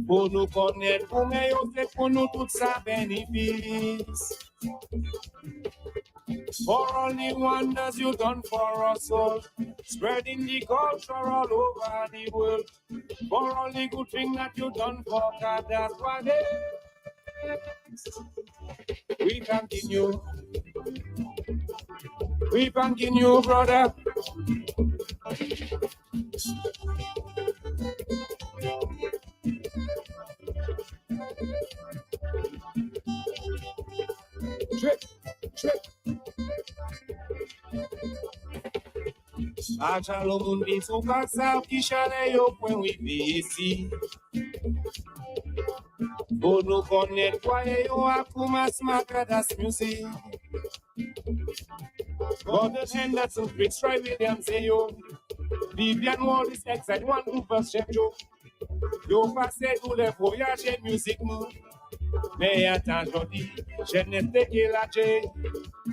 Pour nous connaître, pour meilleur, c'est pour nous tout ça bénéfice. For only wonders you done for us all, spreading the culture all over the world. For only good thing that you done for God, that's what it is. We continue, brother. Trip, trip. Achalo mundi sukasa ukishale yo kwen visi. Bono konet kwa yo akuma smaka das music. God the hand that's some quick strike with them say yo. Vivian Wall is excited one group of chef Joe. Yo passé tout le voyage musique nous. Mais attends jodi, je n'ai pas que la J.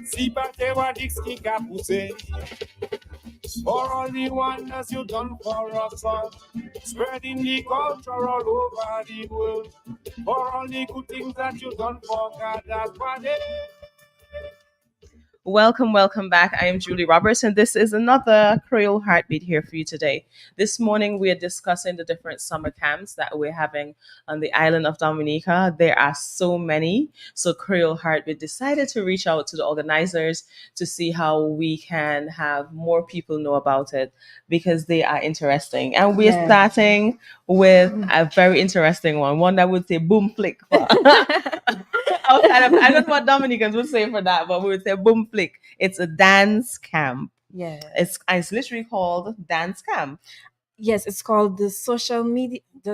Si pas te wadix qui a poussé. For all the wonders you done for us all, spreading the culture all over the world. For all the good things that you done for God, that's what it is. Welcome back. I am Julie Roberts, and this is another Creole Heartbeat here for you today. This morning, we are discussing the different summer camps that we're having on the island of Dominica. There are so many. So, Creole Heartbeat decided to reach out to the organizers to see how we can have more people know about it because they are interesting. And we're starting with a very interesting one that would say boom flick. I don't know what Dominicans would say for that, but we would say boom flick. It's a dance camp. Yeah. It's literally called dance camp. Yes, it's called the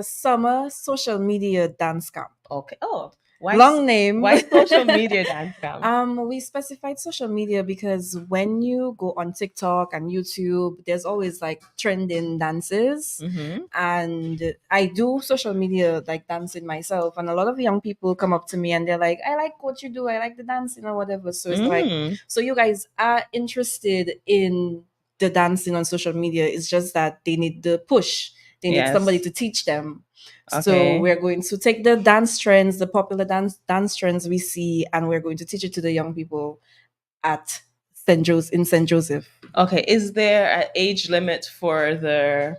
summer social media dance camp. Okay. Oh, Long name. Why social media dance camp? We specified social media because when you go on TikTok and YouTube, there's always like trending dances. Mm-hmm. And I do social media like dancing myself, and a lot of young people come up to me and they're like, I like what you do, I like the dancing or whatever. So it's like, so you guys are interested in the dancing on social media. It's just that they need the push. They need somebody to teach them. Okay. So we're going to take the dance trends, the popular dance trends we see, and we're going to teach it to the young people at St. Joseph. Okay. Is there an age limit for the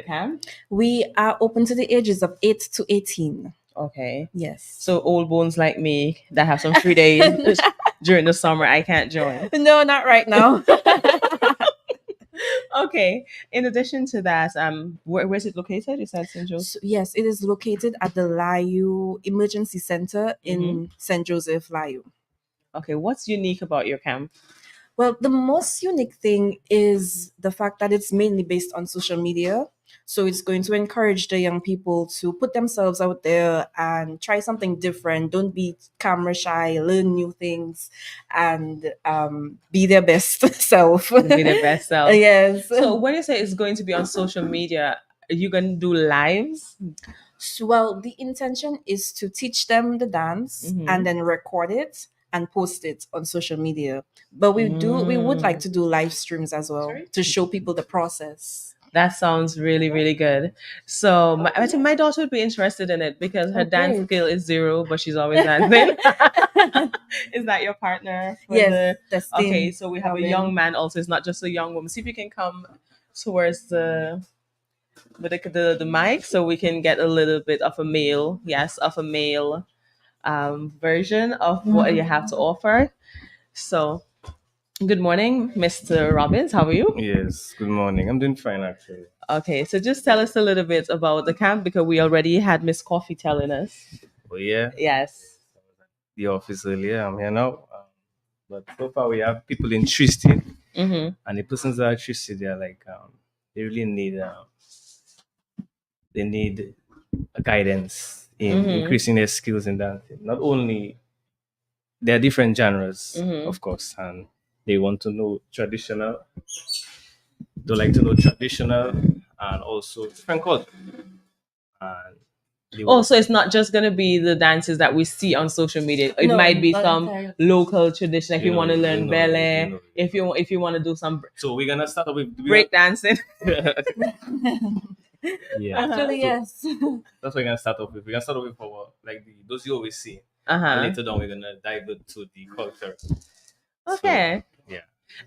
camp? We are open to the ages of 8 to 18. Okay. Yes. So old bones like me that have some free days during the summer, I can't join. No, not right now. Okay. In addition to that, where is it located? You said St. Joseph? Yes, it is located at the Layu Emergency Center in St. Joseph, Layu. Okay. What's unique about your camp? Well, the most unique thing is the fact that it's mainly based on social media. So it's going to encourage the young people to put themselves out there and try something different. Don't be camera shy, learn new things, and be their best self. Be their best self. Yes. So when you say it's going to be on social media, are you going to do lives? So, well, the intention is to teach them the dance and then record it and post it on social media. But we would like to do live streams as well to show people the process. That sounds really, really good. So I think my daughter would be interested in it because her dance skill is 0, but she's always dancing. Is that your partner? Yes. Okay, so we have a young man also. It's not just a young woman. See if you can come towards the mic so we can get a little bit of a male. Yes, of a male version of what you have to offer. So, good morning, Mr. Robbins. How are you? Yes, good morning. I'm doing fine, actually. Okay, so just tell us a little bit about the camp because we already had Miss Coffee telling us. Oh, yeah? Yes. The office earlier. I'm here now. But so far, we have people interested. And the persons that are interested, they're like, they really need a guidance in increasing their skills in dancing. Not only, there are different genres, of course, and they want to know traditional. They like to know traditional and also different culture. And Oh, so it's not just gonna be the dances that we see on social media. It No, might be not some entirely. local tradition. If you want to You learn know, ballet, you know. if you want to do some So we're gonna start off with break dancing. yeah. Actually, So yes. that's what we're gonna start off with. We're gonna start off with our like those you always see. And Uh-huh. later on we're gonna dive into the culture. Okay. So, yeah.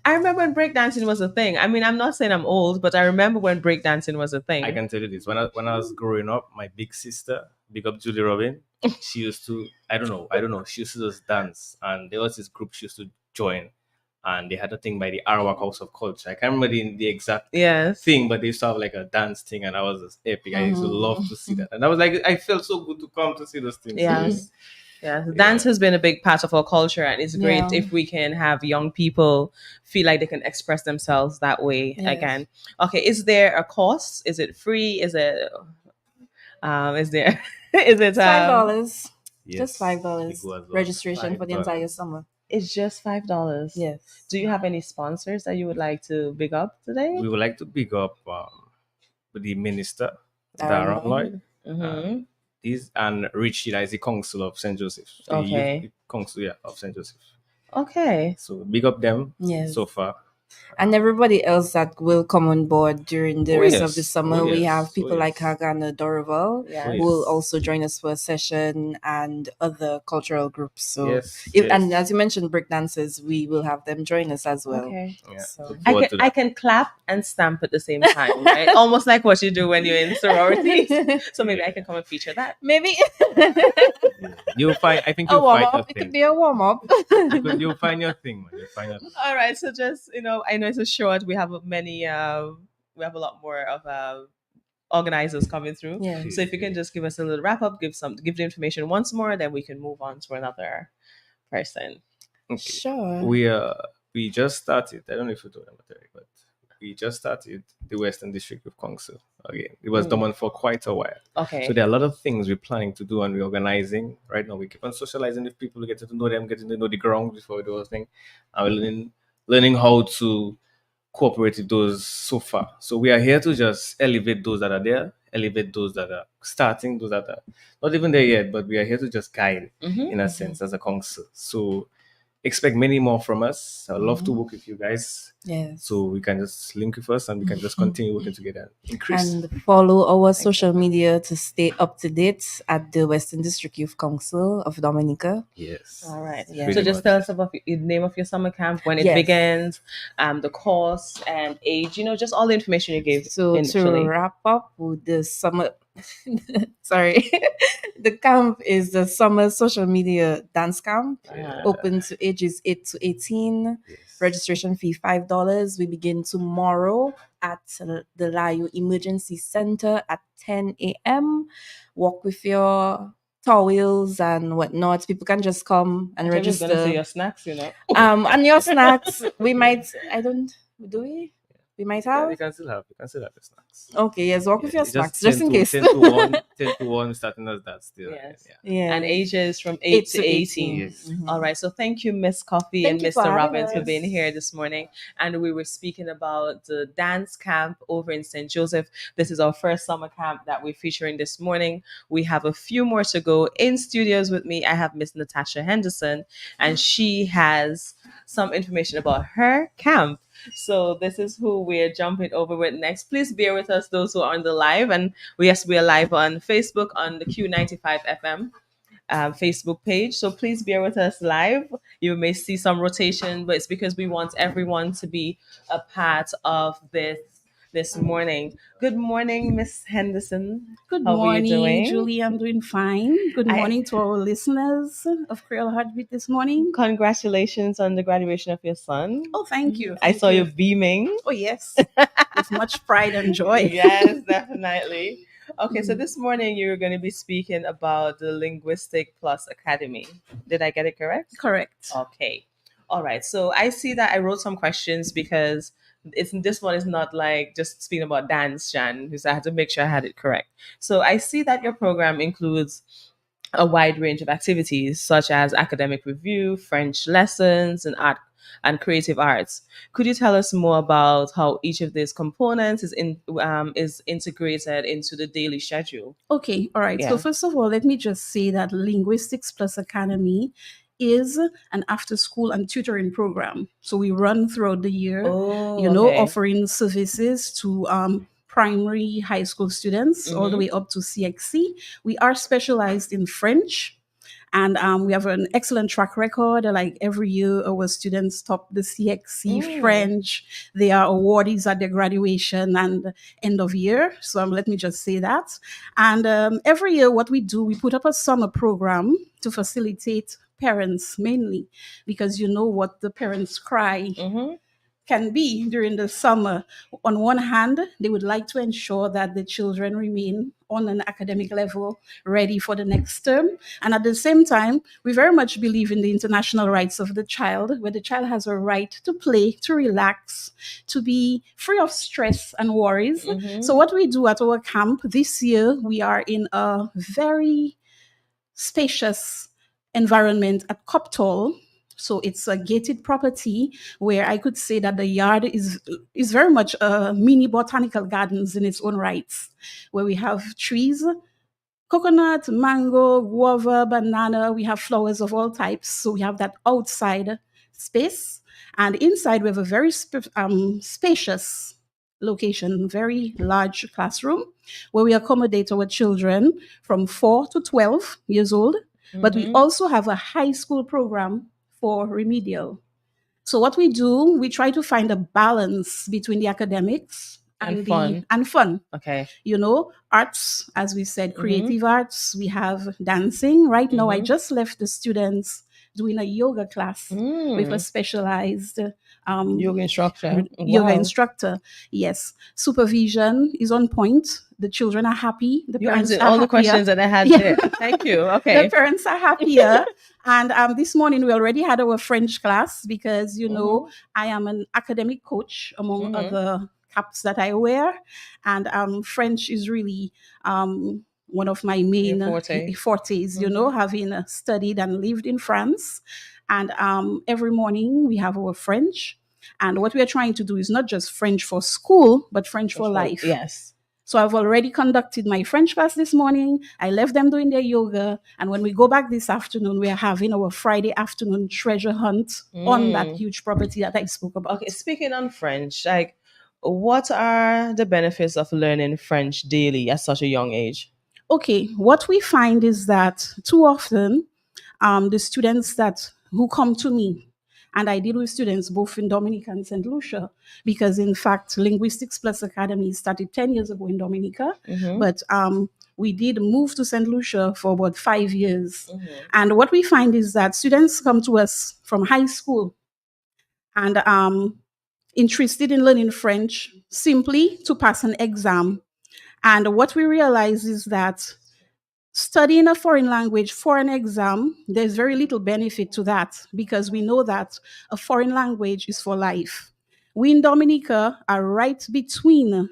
I remember when breakdancing was a thing. I mean, I'm not saying I'm old, but I remember when breakdancing was a thing. I can tell you this. When I was growing up, my big sister, big up Julie Robin, she used to I don't know, she used to just dance and there was this group she used to join and they had a thing by the Arawak House of Culture. I can't remember the exact Yes. thing, but they used to have like a dance thing and that was just epic. I used to love to see that. And I was like I felt so good to come to see those things. Yes. Yeah, dance has been a big part of our culture, and it's great Yeah. if we can have young people feel like they can express themselves that way Yes. again. Okay, is there a cost? Is it free? Is there is it $5. Yes. Just $5 It was registration for the $5. entire summer. It's just $5. Yes. Do you have any sponsors that you would like to big up today? We would like to big up the minister, Darren Darren Lloyd. Mm-hmm. And Richie, that is the council of St. Joseph. The Okay. youth council, yeah, of St. Joseph. Okay. So big up them Yes. so far. And everybody else that will come on board during the rest of the yes. summer. We yes. have people like yes. Hagana Doroval Yeah. who will yes. also join us for a session and other cultural groups. So Yes. and as you mentioned, breakdancers, we will have them join us as well. Okay. Yeah. So- Look I forward can to that. I can clap and stamp at the same time, right? Almost like what you do when you're in sororities. So maybe I can come and feature that. Maybe You'll find. I think a you'll warm find up. your It could thing. be a warm up. You'll find your thing, man. You'll find your thing. All right, so just I know it's a short. We have many. We have a lot more of organizers coming through. Yeah. So if you can just give us a little wrap up, give the information once more, then we can move on to another person. Okay. Sure. We just started. I don't know if you told them, but we just started the Western District of Council again. It was dormant for quite a while. Okay. So there are a lot of things we're planning to do and we're organizing. Right now we keep on socializing with people, getting to know them, getting to know the ground before we do those things. And we're learning how to cooperate with those so far. So we are here to just elevate those that are there, elevate those that are starting, those that are not even there yet, but we are here to just guide in a sense as a council. So expect many more from us. I'd love to work with you guys. Yes. So we can just link with us and we can just continue working together. Increase. And follow our social media to stay up to date at the Western District Youth Council of Dominica. Yes. All right. Yeah. So Pretty just much. tell us about the name of your summer camp, when it Yes. begins, the course and age. Just all the information you gave So initially. to wrap up with the summer, sorry, the camp is the summer social media dance camp, open to ages 8 to 18. Yes. Registration fee $5. We begin tomorrow at the Layo Emergency Center at 10 a.m. Walk with your towels and whatnot. People can just come and I was gonna say register. your snacks, And your snacks, we might. Do we? We might Yeah, have. you can still have the snacks. Okay, yes, walk with your Just snacks just in 10 to- case. 10 to 1, 10 to 1 starting as that still. Yes. Yeah. Yeah. And ages from 8 to 18. Yes. All right. So thank you, Miss Coffee Thank and you for Mr. having Robbins, for us. being here this morning. And we were speaking about the dance camp over in St. Joseph. This is our first summer camp that we're featuring this morning. We have a few more to go. In studios with me, I have Miss Natasha Henderson, and she has some information about her camp. So this is who we're jumping over with next. Please bear with us, those who are on the live. And we are live on Facebook on the Q95 FM Facebook page. So please bear with us live. You may see some rotation, but it's because we want everyone to be a part of this morning. Good morning, Miss Henderson. Good How are you doing? morning, Julie. I'm doing fine. Good I- morning to our listeners of Creole Heartbeat this morning. Congratulations on the graduation of your son. Oh, thank you. I Thank saw you beaming. Oh, yes. With much pride and joy. Yes, definitely. Okay, so this morning you're going to be speaking about the Linguistic Plus Academy. Did I get it correct? Correct. Okay. All right. So I see that I wrote some questions because this one is not like just speaking about dance, Jan, because I had to make sure I had it correct. So I see that your program includes a wide range of activities such as academic review, French lessons, and and creative arts. Could you tell us more about how each of these components is integrated into the daily schedule? Okay, all right. So Yeah. first of all, let me just say that Linguistics Plus Academy is an after-school and tutoring program. So we run throughout the year, Oh, okay. offering services to primary, high school students all the Mm-hmm. way up to CXC. We are specialized in French. And we have an excellent track record. Like every year, our students top the CXC Mm. French. They are awardees at their graduation and end of year. So let me just say that. And every year, what we do, we put up a summer program to facilitate parents mainly, because you know what the parents cry Mm-hmm. can be during the summer. On one hand, they would like to ensure that the children remain on an academic level ready for the next term. And at the same time, we very much believe in the international rights of the child, where the child has a right to play, to relax, to be free of stress and worries. Mm-hmm. So, what we do at our camp this year, we are in a very spacious environment at Coptall. So it's a gated property where I could say that the yard is very much a mini botanical gardens in its own rights, where we have trees, coconut, mango, guava, banana. We have flowers of all types. So we have that outside space. And inside, we have a very spacious location, very large classroom where we accommodate our children from 4 to 12 years old. But we Mm-hmm. also have a high school program for remedial. So what we do, we try to find a balance between the academics And and the fun. and fun. Okay. Arts, as we said, Mm-hmm. creative arts. We have dancing. Right now, I Mm-hmm. just left the students doing a yoga class with a Mm. specialized um, Yoga instructor. yoga Wow. instructor. Yes, supervision is on point. The children are happy. The You parents answered are all the happier. questions that I had Yeah. there. Thank you. The Okay. parents are happier. And this morning we already had our French class because, Mm-hmm. I am an academic coach among Mm-hmm. other caps that I wear. And French is really one of my Your main forte. fortes, Mm-hmm. having studied and lived in France. And every morning we have our French. And what we are trying to do is not just French for school, but French for Which one? life. Yes. So I've already conducted my French class this morning. I left them doing their yoga. And when we go back this afternoon, we are having our Friday afternoon treasure hunt on that Mm. huge property that I spoke Okay. about. Speaking on French, like, what are the benefits of learning French daily at such a young age? Okay, what we find is that too often the students that who come to me, and I deal with students both in Dominica and St. Lucia, because in fact, Linguistics Plus Academy started 10 years ago in Dominica, Mm-hmm. but we did move to St. Lucia for about 5 years. Mm-hmm. And what we find is that students come to us from high school and interested in learning French simply to pass an exam. And what we realize is that studying a foreign language for an exam, there's very little benefit to that because we know that a foreign language is for life. We in Dominica are right between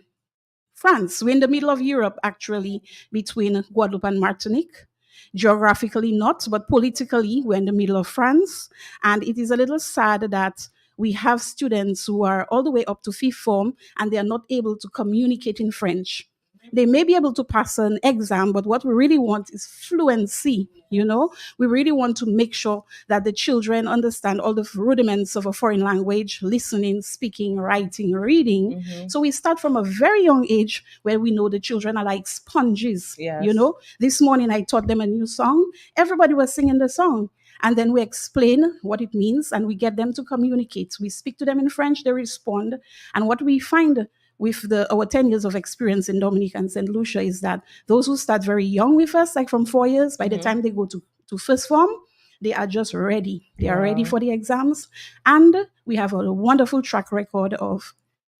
France. We're in the middle of Europe, actually, between Guadeloupe and Martinique. Geographically, not, but politically, we're in the middle of France. And it is a little sad that we have students who are all the way up to fifth form and they are not able to communicate in French. They may be able to pass an exam, but what we really want is fluency. We really want to make sure that the children understand all the rudiments of a foreign language: listening, speaking, writing, reading. Mm-hmm. So we start from a very young age where we know the children are like sponges. Yes. This morning I taught them a new song. Everybody was singing the song. And then we explain what it means and we get them to communicate. We speak to them in French, they respond. And what we find with our 10 years of experience in Dominica and St. Lucia is that those who start very young with us, like from 4 years, by the Mm-hmm. time they go to first form, they are just ready. They are ready Wow. for the exams. And we have a wonderful track record of,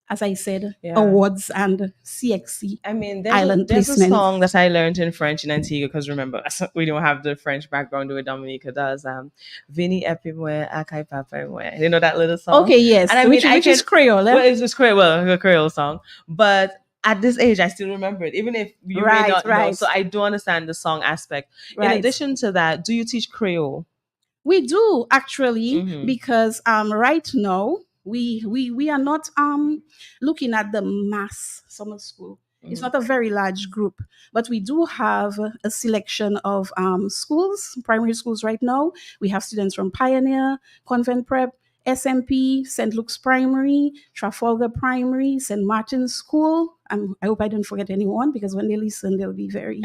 as I said, Yeah. awards and CXC I mean, island there's a placement. song that I learned in French in Antigua because remember, we don't have the French background the way Dominica does. Vini epi mwe, akai papa mwe. You know that little song? Okay, yes, And I mean, which is Creole. Well, it's Creole, a Creole song. But at this age, I still remember it, even if you may Right, not know. right. So I do understand the song aspect. In Right. addition to that, do you teach Creole? We do actually, Mm-hmm. because right now we are not looking at the mass summer school. It's Mm-hmm. not a very large group, but we do have a selection of schools, primary schools right now. We have students from Pioneer, Convent Prep, SMP, St. Luke's Primary, Trafalgar Primary, St. Martin's School. I hope I don't forget anyone, because when they listen, they'll be very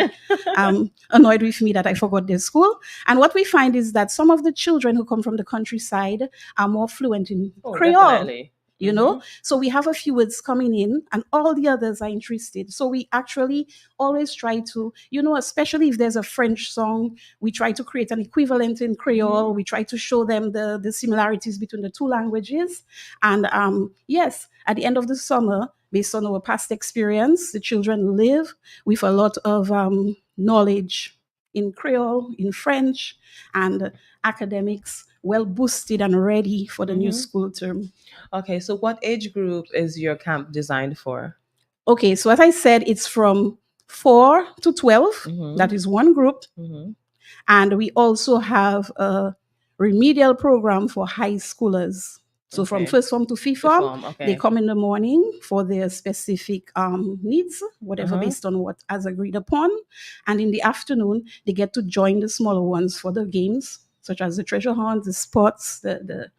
annoyed with me that I forgot their school. And what we find is that some of the children who come from the countryside are more fluent in Oh, Creole. definitely. You Mm-hmm. know, so we have a few words coming in, and all the others are interested. So we actually always try to, especially if there's a French song, we try to create an equivalent in Creole. We try to show them the similarities between the two languages. And yes, at the end of the summer, based on our past experience, the children live with a lot of knowledge in Creole, in French, and academics well boosted and ready for the new Mm-hmm. school term. Okay, so what age group is your camp designed for? Okay, so as I said, it's from 4 to 12. Mm-hmm. That is one group. Mm-hmm. And we also have a remedial program for high schoolers. So from Okay. first form to fifth The form, form. they Okay. come in the morning for their specific needs, whatever Uh-huh. based on what as agreed upon. And in the afternoon, they get to join the smaller ones for the games, such as the treasure hunt, the sports, the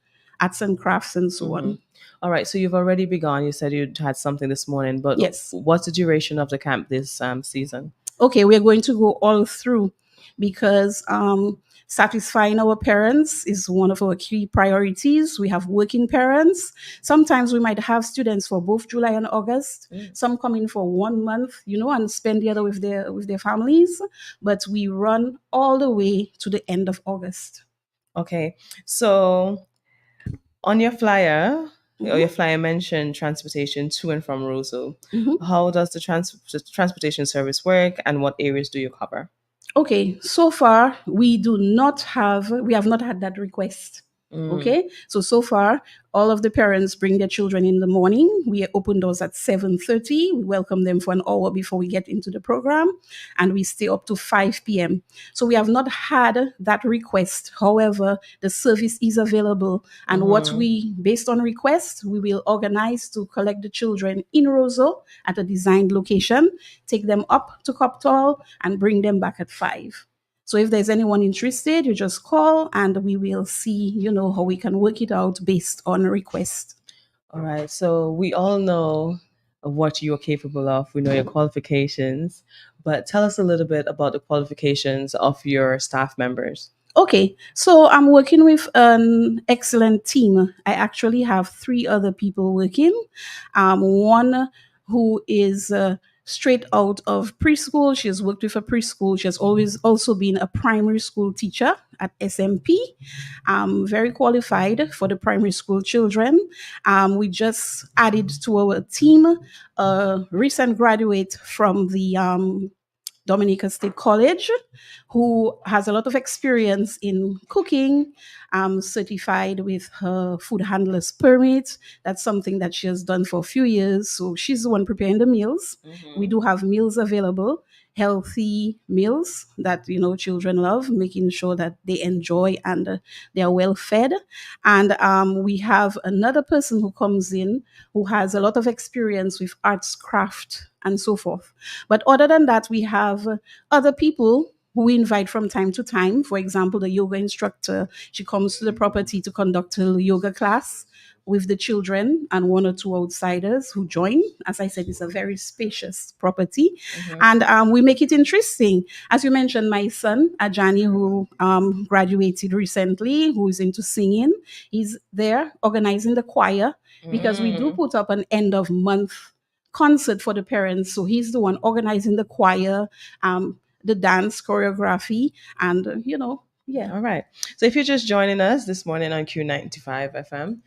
arts and crafts, and so Mm-hmm. on. All right. So you've already begun. You said you had something this morning, but Yes. what's the duration of the camp this season? Okay, we're going to go all through, because satisfying our parents is one of our key priorities. We have working parents. Sometimes we might have students for both July and August. Some come in for 1 month, and spend the other with their families. But we run all the way to the end of August. Okay. So on your flyer, or your Mhm, flyer mentioned transportation to and from Roseau. mhm. How does the transportation service work, and what areas do you cover? Okay, so far we have not had that request. Mm. Okay, so far all of the parents bring their children in the morning. We open doors at 7:30. We welcome them for an hour before we get into the program, and we stay up to 5 p.m. So we have not had that request. However, the service is available, and what Mm-hmm. we, based on request, we will organize to collect the children in Roseau at a designed location, take them up to Coptall, and bring them back at 5. So if there's anyone interested, you just call, and we will see, how we can work it out based on request. All right. So we all know of what you are capable of. We know your qualifications, but tell us a little bit about the qualifications of your staff members. Okay, so I'm working with an excellent team. I actually have 3 other people working. One who is straight out of preschool. She has worked with a preschool. She has always also been a primary school teacher at SMP. Very qualified for the primary school children. We just added to our team a recent graduate from the Dominica State College, who has a lot of experience in cooking, certified with her food handler's permit. That's something that she has done for a few years. So she's the one preparing the meals. We Mm-hmm. do have meals available, healthy meals that children love, making sure that they enjoy and they are well fed. And we have another person who comes in who has a lot of experience with arts, craft, and so forth. But other than that, we have other people who we invite from time to time. For example, the yoga instructor, she comes to the property to conduct a yoga class with the children and 1 or 2 outsiders who join. As I said, it's a very spacious property. Mm-hmm. And we make it interesting. As you mentioned, my son, Ajani, who graduated recently, who is into singing, he's there organizing the choir, because we do Mm. put up an end of month concert for the parents. So he's the one organizing the choir, the dance choreography, and yeah. All right. So if you're just joining us this morning on Q95 FM,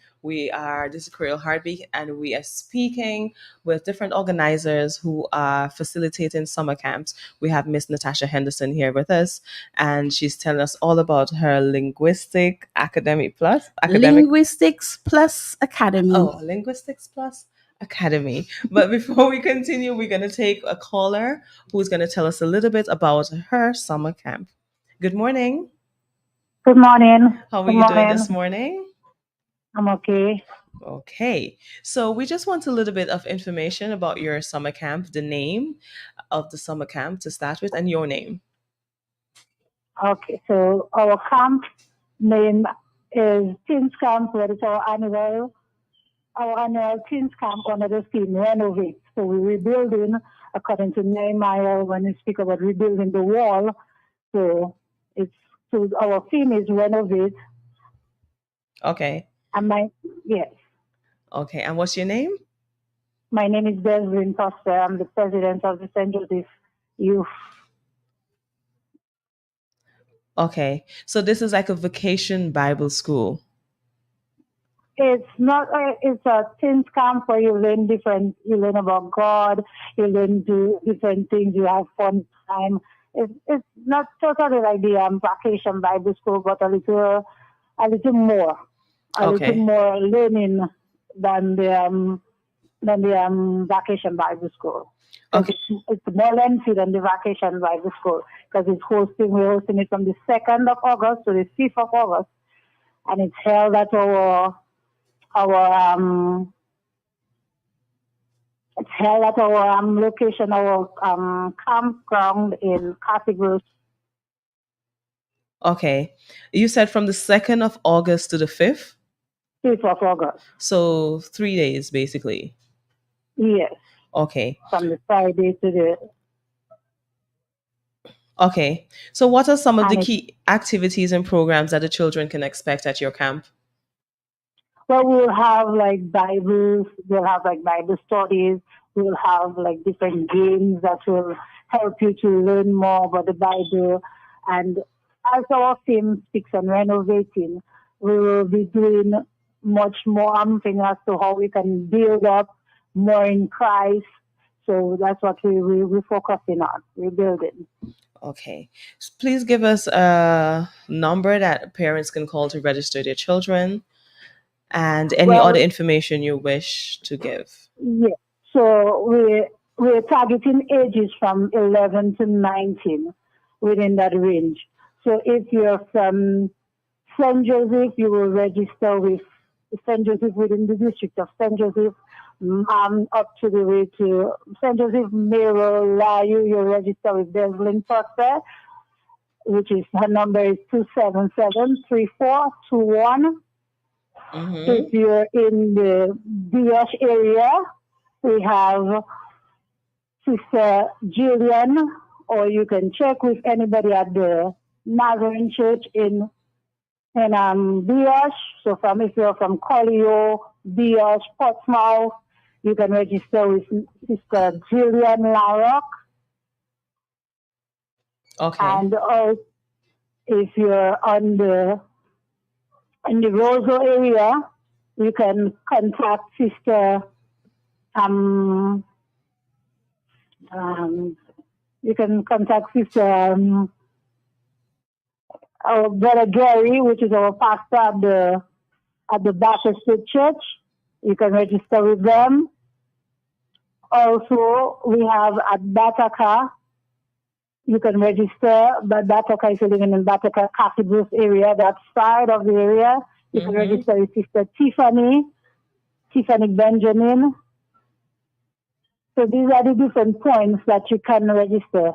this is Creole Heartbeat, and we are speaking with different organizers who are facilitating summer camps. We have Miss Natasha Henderson here with us, and she's telling us all about her Linguistics Plus Academy. Linguistics Plus Academy. But before we continue, we're going to take a caller who's going to tell us a little bit about her summer camp. Good morning. Good morning. How are Good you doing this morning. morning? I'm okay. Okay, so we just want a little bit of information about your summer camp, the name of the summer camp to start with, and your name. Okay. So our camp name is Teens Camp, where it's our annual Teens Camp under the theme Renovate. So we're rebuilding according to Nehemiah when we speak about rebuilding the wall. So it's so our theme is Renovate. Okay, And yes, okay, and what's your name? my name is Desiree Foster. I'm the president of the St. Joseph Youth. Okay, so this is like a vacation Bible school. It's not. It's a teens camp where you learn different. You learn about God. You learn do different things. You have fun time. It's not totally like the vacation Bible school, but a little Okay, more learning than the vacation Bible school. Because okay, it's more lengthy than the vacation Bible school because we're hosting it from the 2nd of August to the 5th of August, and it's held at our it's held at our location, our campground in Cathedral, okay. You said from the 2nd of August to the 5th, 5th of August. so 3 days basically. Yes, Okay, from the Friday to the okay. So what are some of the and it. key activities and programs that the children can expect at your camp? Well, we'll have like Bibles, we'll have like Bible studies, we'll have like different games that will help you to learn more about the Bible. And as our theme speaks on renovating, we will be doing much more thing as to how we can build up more in Christ. So that's what we're focusing on, rebuilding. Okay. Please give us a number that parents can call to register their children and any other Well, information you wish to give. yes. So we're targeting ages from 11 to 19 within that range. So if you're from St. Joseph, you will register with St. Joseph within the district of St. Joseph, up to the way to St. Joseph, Mero, Layu, you'll register with Devlin Foster, which is her number is 277-3421. Mm-hmm. If you're in the Brioche area, we have Sister Jillian, or you can check with anybody at the Nazarene Church in Brioche. So if you're from Collio, Brioche, Portsmouth, you can register with Sister Jillian Larrock. Okay. And if you're in the Roseau area, you can contact Sister um, um, you can contact Sister our brother Gary, which is our pastor at the Baptist Church. You can register with them. Also, we have at Bataka, you can register, but Bataka, if you're living in Bataka, Cathedral area, that side of the area, you can Mm-hmm. register with Sister Tiffany Benjamin. So these are the different points that you can register.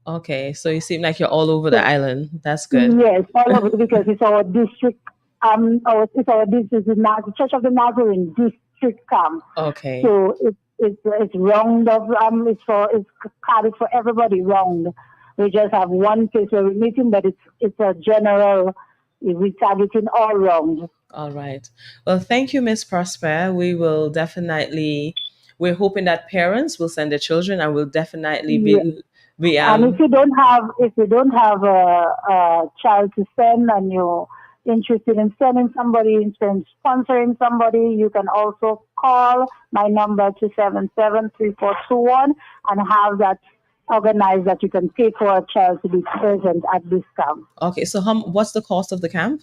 Okay. So you seem like you're all over the So island. That's good. yes, all of it because it's our district. It's our district, the Church of the Nazarene district camp. Okay. So it's round of it's carried for everybody round. We just have one place where we're meeting, but it's a general. We're targeting all round. All right. Well, thank you, Miss Prosper. We will definitely. We're hoping that parents will send their children, and we'll definitely Yes. be And if you don't have a child to send and you're interested in sending somebody, in sponsoring somebody, you can also call my number 277-3421 and have that organized that you can pay for a child to be present at this camp. Okay. So what's the cost of the camp?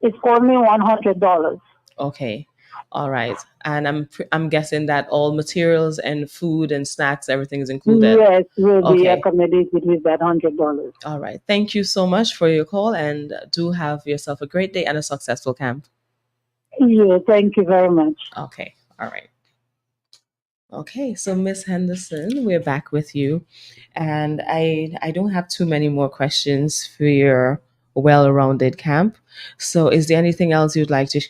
It's only $100. Okay. All right. And I'm guessing that all materials and food and snacks, everything is included. Yes, will be Okay. accommodated with that $100. All right. Thank you so much for your call, and do have yourself a great day and a successful camp. Yeah, thank you very much. Okay. All right. Okay, so Miss Henderson, we're back with you, and I don't have too many more questions for your well-rounded camp. So, is there anything else you'd like to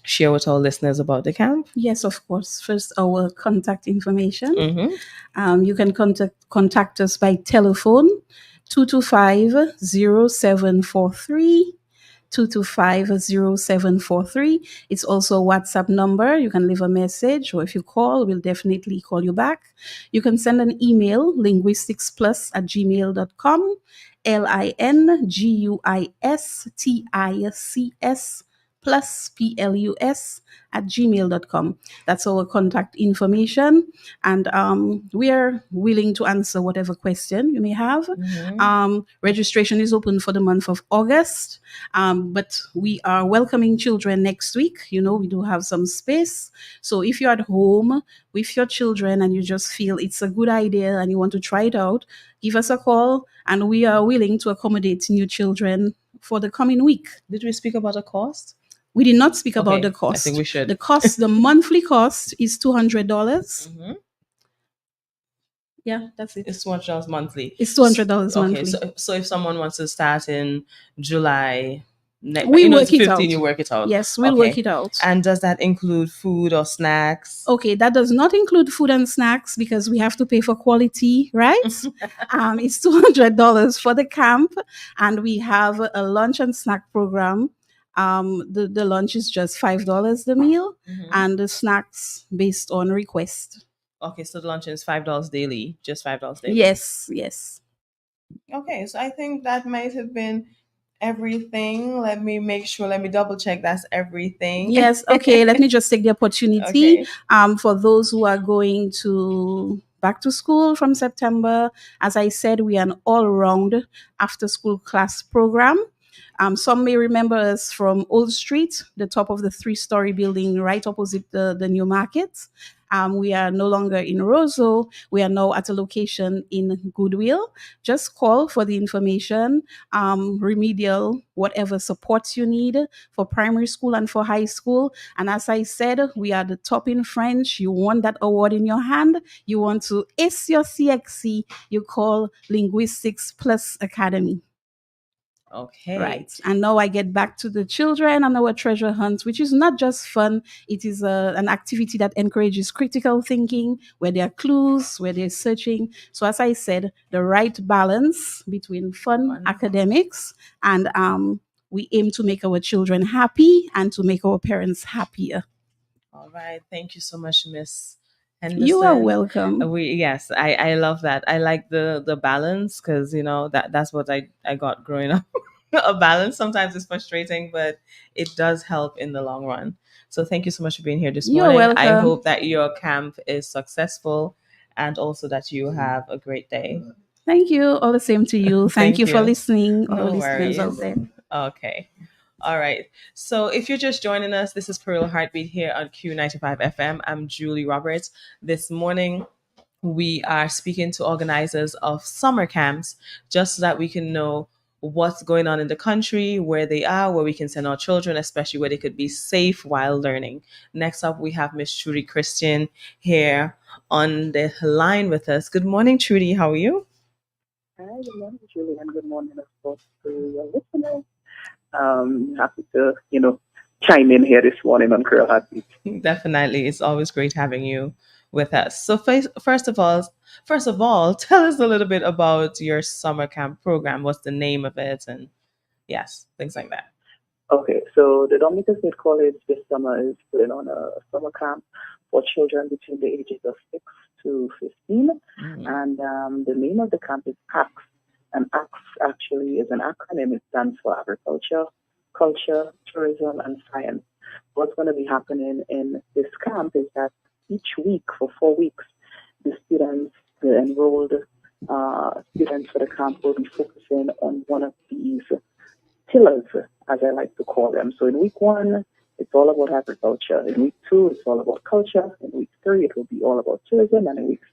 share with our listeners about the camp? Yes, of course. First, our contact information. Mm-hmm. You can contact us by telephone 225-0743. 225-0743. It's also a WhatsApp number. You can leave a message, or if you call, we'll definitely call you back. You can send an email, linguisticsplus@gmail.com, linguistics plus plus@gmail.com. That's our contact information. And we are willing to answer whatever question you may have. Registration is open for the month of August. But we are welcoming children next week. We do have some space. So if you're at home with your children and you just feel it's a good idea and you want to try it out, give us a call, and we are willing to accommodate new children for the coming week. Did we speak about a cost? We did not speak about Okay, the cost. I think we should. The monthly cost is $200. Mm-hmm. Yeah, that's it. It's $200 monthly. It's $200 monthly. Okay, so if someone wants to start in July, we work it's it 15, out. you work it out. Yes, we'll work it out. And does that include food or snacks? Okay, that does not include food and snacks because we have to pay for quality, right? It's $200 for the camp, and we have a lunch and snack program. The lunch is just $5 the meal, and the snacks based on request. Okay, so the lunch is $5 daily, just $5 daily. Yes. Okay, so I think that might have been everything. Let me double check that's everything. Yes, okay, let me just take the opportunity. Okay. For those who are going to back to school from September, as I said, we are an all-round after-school class program. Some may remember us from Old Street, the top of the 3-story building right opposite the new market. We are no longer in Roseau. We are now at a location in Goodwill. Just call for the information, remedial, whatever support you need for primary school and for high school. And as I said, we are the top in French. You want that award in your hand. You want to ace your CXC. You call Linguistics Plus Academy. Okay. Right. And now I get back to the children and our treasure hunt, which is not just fun. It is an activity that encourages critical thinking, where there are clues, where they're searching. So as I said, the right balance between fun academics and we aim to make our children happy and to make our parents happier. All right. Thank you so much, Miss Henderson. You are welcome. Yes, I love that. I like the balance because that's what I got growing up. A balance sometimes is frustrating, but it does help in the long run. So thank you so much for being here this morning. Welcome. I hope that your camp is successful and also that you have a great day. Thank you. All the same to you. Thank you for listening. No All listeners worries. out there. Okay. All right. So if you're just joining us, this is Creole Heartbeat here on Q95 FM. I'm Julie Roberts. This morning, we are speaking to organizers of summer camps just so that we can know what's going on in the country, where they are, where we can send our children, especially where they could be safe while learning. Next up, we have Miss Trudy Christian here on the line with us. Good morning, Trudy. How are you? Hi, good morning, Julie, and good morning, of course, to your listeners. Happy to, chime in here this morning on Creole Heartbeat. Definitely. It's always great having you with us. So first of all, tell us a little bit about your summer camp program. What's the name of it? And yes, things like that. Okay, so the Dominican State College this summer is putting on a summer camp for children between the ages of 6 to 15. Mm-hmm. And the name of the camp is ACTS. And ACTS actually is an acronym. It stands for Agriculture, Culture, Tourism, and Science. What's going to be happening in this camp is that each week for 4 weeks, the enrolled students for the camp will be focusing on one of these pillars, as I like to call them. So in week 1, it's all about agriculture. In week 2, it's all about culture. In week 3, it will be all about tourism. And in week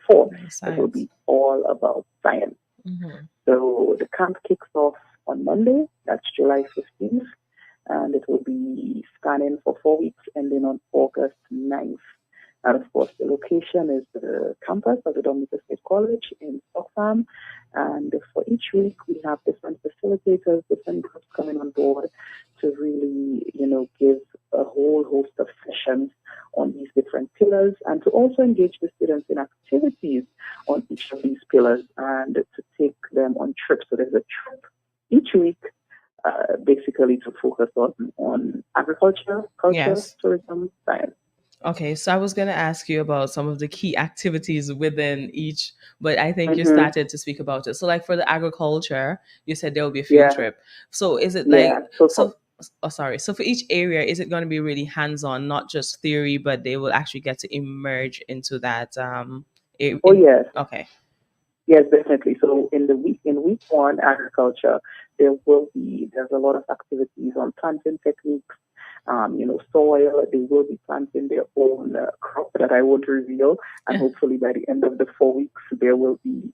4, it will be all about science. Mm-hmm. So the camp kicks off on Monday, that's July 15th, and it will be spanning for 4 weeks, ending on August 9th. And of course, the location is the campus of the Dominica State College in Stockholm. And for each week, we have different facilitators, different groups coming on board to really, give a whole host of sessions on these different pillars, and to also engage the students in activities on each of these pillars, and to take them on trips. So there's a trip each week, basically to focus on agriculture, culture, Yes. tourism, science. Okay, so I was going to ask you about some of the key activities within each, but I think you Mm-hmm. started to speak about it. So, like for the agriculture, you said there will be a field Yeah, trip. So, is it yeah. so for each area, is it going to be really hands-on, not just theory, but they will actually get to emerge into that? Oh yes, Okay. yes, definitely. So in week 1, agriculture, there's a lot of activities on planting techniques, soil. They will be planting their own crop that I won't reveal, and hopefully by the end of the 4 weeks there will be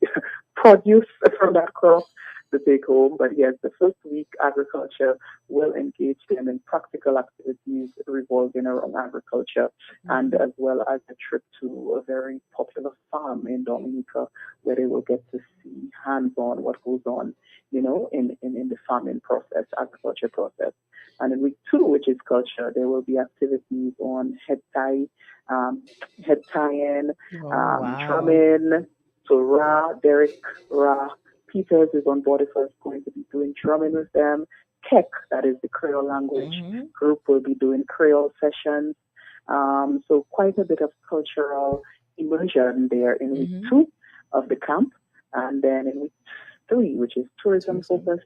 produce from that crop to take home. But yes, the first week, agriculture will engage them in practical activities revolving around agriculture, and as well as a trip to a very popular farm in Dominica, where they will get to see hands-on what goes on, in the farming process, agriculture process. And in week 2, which is culture, there will be activities on head tying, drumming. So Ra Peters is on board with us, going to be doing drumming with them. Keck, that is the Creole language group, will be doing Creole sessions. So quite a bit of cultural immersion there in week 2 of the camp. And then in week 3, which is tourism focused,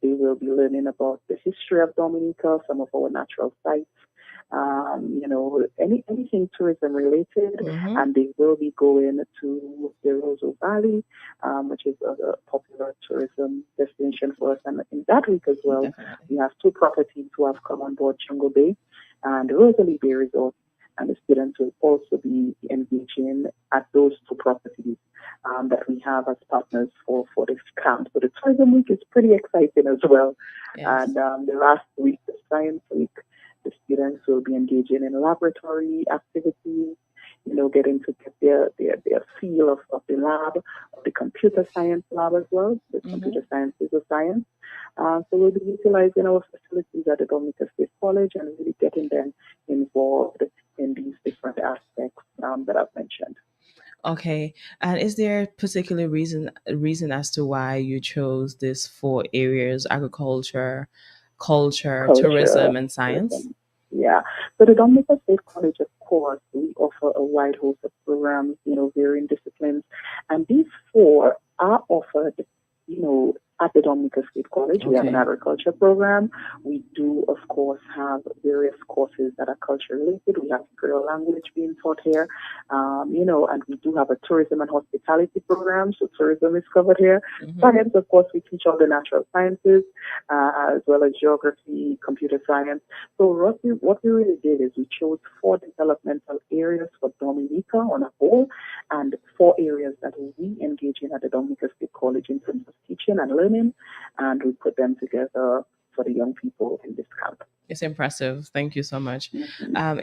they will be learning about the history of Dominica, some of our natural sites, anything tourism related. And they will be going to the Roseau Valley, which is a popular tourism destination for us. And in that week as well, we have 2 properties who have come on board, Jungle Bay and Rosalie Bay Resort. And the students will also be engaging at those 2 properties that we have as partners for this camp. So the tourism week is pretty exciting as well. Yes. And the last week, the science week, the students will be engaging in laboratory activities, getting to get their feel of the lab, of the computer science lab as well, the computer science is a science. So we'll be utilizing our facilities at the Dominica State College and really getting them involved in these different aspects that I've mentioned. Okay. And is there a particular reason as to why you chose these 4 areas: agriculture, culture, tourism, and science? Tourism. Yeah. So the Dominica State College, of course, we offer a wide host of programs, varying disciplines. And these 4 are offered, at the Dominica State College. We have an agriculture program. We do, of course, have various courses that are culture related. We have Creole language being taught here, and we do have a tourism and hospitality program. So tourism is covered here. Science, of course, we teach all the natural sciences, as well as geography, computer science. So what we really did is we chose 4 developmental areas for Dominica on a whole, and 4 areas that we engage in at the Dominica State College in terms of teaching and learning. And we put them together for the young people in this camp. It's impressive. Thank you so much.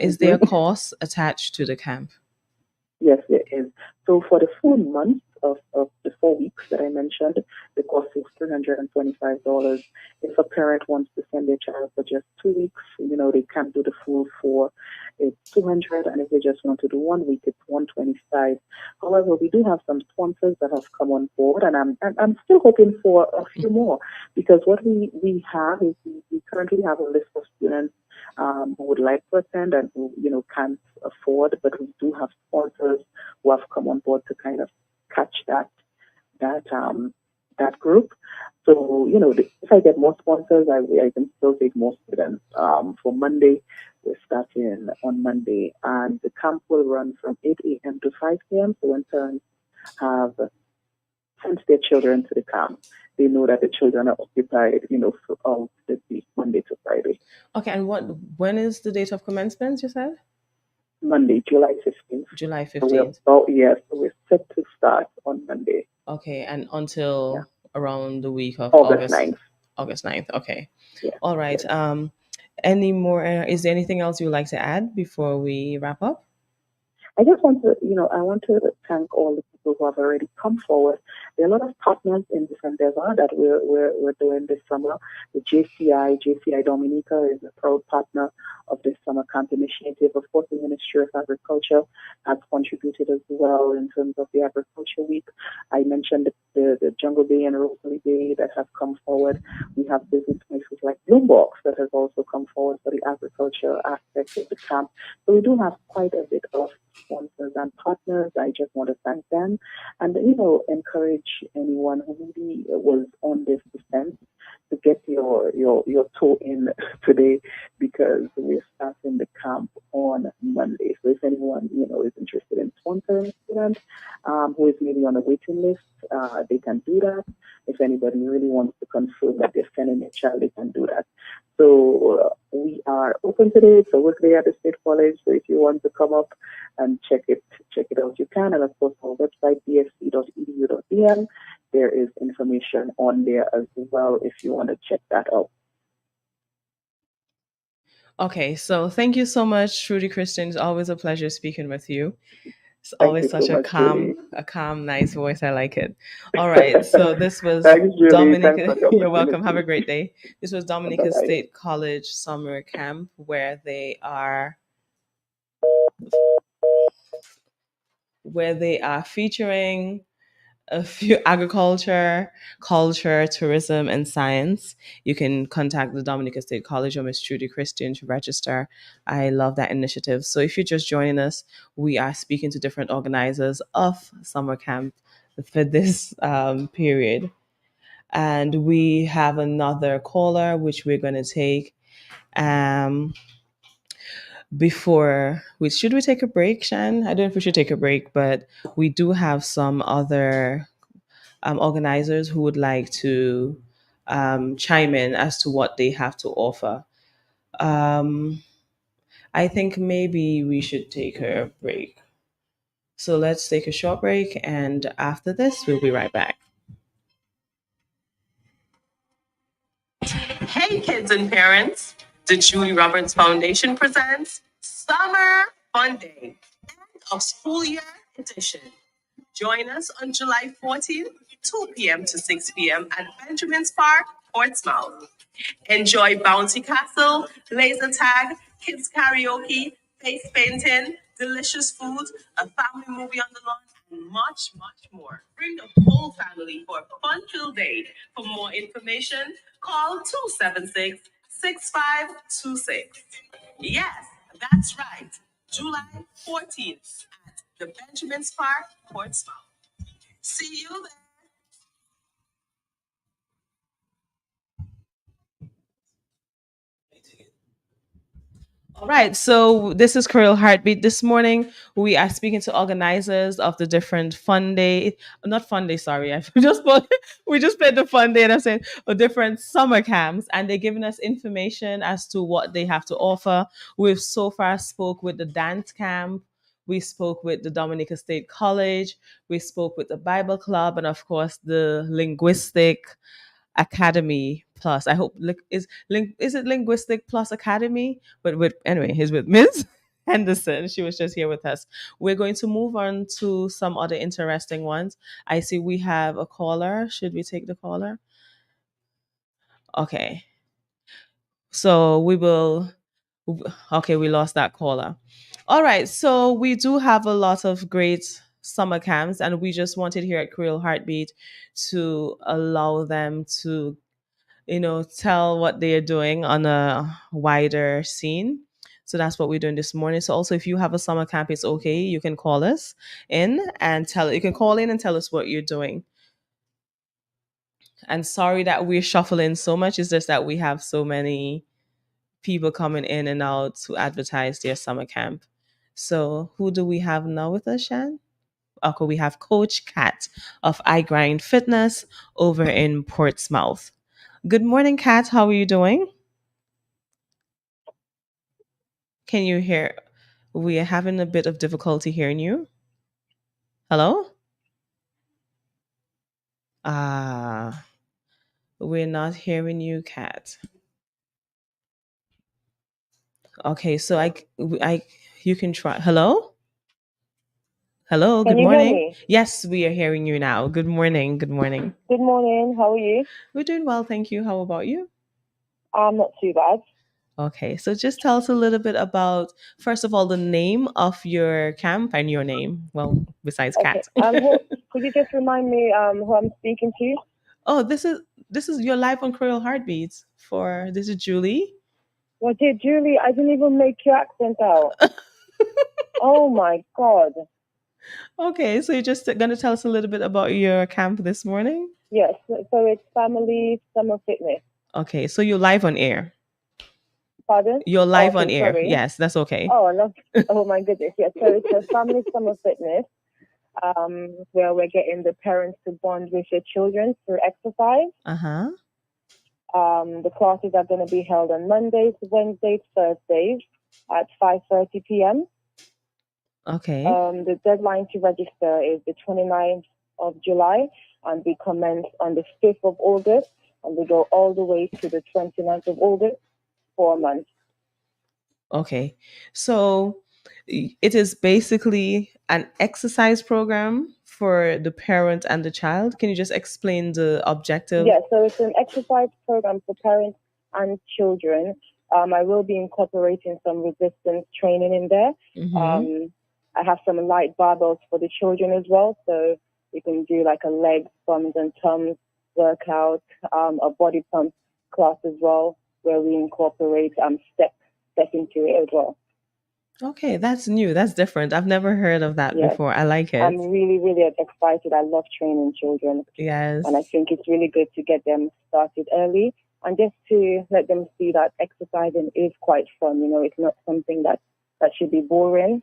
Is there a course attached to the camp? Yes, there is. So for the full month of the 4 weeks that I mentioned, the cost is $325. If a parent wants to send their child for just 2 weeks, they can't do the full 4. It's $200, and if they just want to do 1 week, it's $125. However, we do have some sponsors that have come on board, and I'm still hoping for a few more, because what we have is we currently have a list of students who would like to attend and who can't afford, but we do have sponsors who have come on board to kind of catch that group. So if I get more sponsors, I can still take more students. For Monday, we're starting on Monday, and the camp will run from 8 a.m. to 5 p.m. So when parents have sent their children to the camp, they know that the children are occupied, throughout the week, Monday to Friday. Okay, and when is the date of commencement? You said Monday, July 15th. July So we're 15th. so we're set to start on Monday. Okay, and Yeah, until around the week of August August 9th. August 9th. Okay. Yeah, All right. yes. Any more is there anything else you would like to add before we wrap up? I just want to, I want to thank all the people who have already come forward. There are a lot of partners in this endeavor that we're doing this summer. The JCI Dominica is a proud partner of this summer camp initiative. Of course, the Ministry of Agriculture has contributed as well in terms of the Agriculture Week. I mentioned the Jungle Bay and Rosalie Bay that have come forward. We have business places like Bloombox that has also come forward for the agriculture aspect of the camp. So we do have quite a bit of sponsors and partners. I just want to thank them and, encourage anyone who maybe was on this defense to get your toe in today, because we're starting the camp on Monday. So if anyone, is interested in sponsoring a student who is maybe on a waiting list, they can do that. If anybody really wants to confirm that they're sending a child, they can do that. So we are open today. It's a work day at the State College. So if you want to come up and check it out, you can. And of course, our website, bsc.edu.bm, there is information on there as well if you want to check that out. Okay, so thank you so much, Trudy Christian. It's always a pleasure speaking with you. It's Thank always you so such much, Julie. a calm, nice voice. I like it. All right. So this was Thanks, Julie. Thanks Dominica. for the You're welcome. Have a opportunity. great day. This was Dominica Bye-bye. State College summer camp where they are featuring a few agriculture, culture, tourism, and science. You can contact the Dominica State College or Miss Trudy Christian to register. I love that initiative. So if you're just joining us, we are speaking to different organizers of summer camp for this period. And we have another caller, which we're going to take. Um, before we should we take a break, Shan? I don't know if we should take a break, but we do have some other organizers who would like to chime in as to what they have to offer. Um, I think maybe we should take a break. So let's take a short break, and after this, we'll be right back. Hey, kids and parents! The Julie Roberts Foundation presents Summer Fun Day, end of school year edition. Join us on July 14th, 2 p.m. to 6 p.m. at Benjamin's Park, Portsmouth. Enjoy Bouncy Castle, laser tag, kids karaoke, face painting, delicious food, a family movie on the lawn, and much, much more. Bring the whole family for a fun-filled day. For more information, call 276-6526. Yes, that's right. July 14th at the Benjamin's Park, Portsmouth. See you there. All right, so this is Creole Heartbeat. This morning, we are speaking to organizers of the different fun day, not fun day, sorry, I we just played the fun day, and I'm saying different summer camps, and they're giving us information as to what they have to offer. We've so far spoke with the dance camp, we spoke with the Dominica State College, we spoke with the Bible Club, and of course the linguistic Academy Plus. I hope is it Linguistic Plus Academy? But with anyway, he's with Ms. Henderson. She was just here with us. We're going to move on to some other interesting ones. I see we have a caller. Should we take the caller? Okay. So we will. Okay, we lost that caller. All right. So we do have a lot of great summer camps, and we just wanted here at Creole Heartbeat to allow them to tell what they are doing on a wider scene. So that's what we're doing this morning. So also, if you have a summer camp, it's okay. You can call us in and tell. You can call in and tell us what you're doing. And sorry that we're shuffling so much. It's just that we have so many people coming in and out to advertise their summer camp. So who do we have now with us, Shan? okay, we have Coach Kat of I Grind Fitness over in Portsmouth. Good morning, Kat. How are you doing? Can you hear? We are having a bit of difficulty hearing you. Hello? Ah, we're not hearing you, Kat. Okay, so I, you can try. Hello? Hello, good Can you hear morning. me? Yes, we are hearing you now. Good morning. Good morning. Good morning. How are you? We're doing well, thank you. How about you? I'm not too bad. Okay, so just tell us a little bit about, first of all, the name of your camp and your name. Well, besides Okay. Kat. Could you just remind me who I'm speaking to? Oh, this is your live on Creole Heartbeats. For this is Julie. Well, dear Julie, I didn't even make your accent out. Oh my God. Okay, so you're just gonna tell us a little bit about your camp this morning. Yes. So it's Family Summer Fitness. Okay, so you're live on air. Pardon? You're live on Okay. air. Sorry. Yes, that's okay. Oh, I love. Oh my goodness. Yes. So it's a Family Summer Fitness, where we're getting the parents to bond with their children through exercise. Uh-huh. The classes are going to be held on Mondays, Wednesdays, Thursdays at 5:30 p.m. Okay. The deadline to register is the 29th of July, and we commence on the 5th of August, and we go all the way to the 29th of August for a month. Okay. So it is basically an exercise program for the parent and the child. Can you just explain the objective? Yes, so it's an exercise program for parents and children. I will be incorporating some resistance training in there. Mhm. I have some light barbells for the children as well, so we can do like a leg, thumbs, and thumbs workout, a body pump class as well, where we incorporate step into it as well. Okay, that's new. That's different. I've never heard of that Yes, before. I like it. I'm really, really excited. I love training children, Yes. and I think it's really good to get them started early and just to let them see that exercising is quite fun. You know, it's not something that should be boring.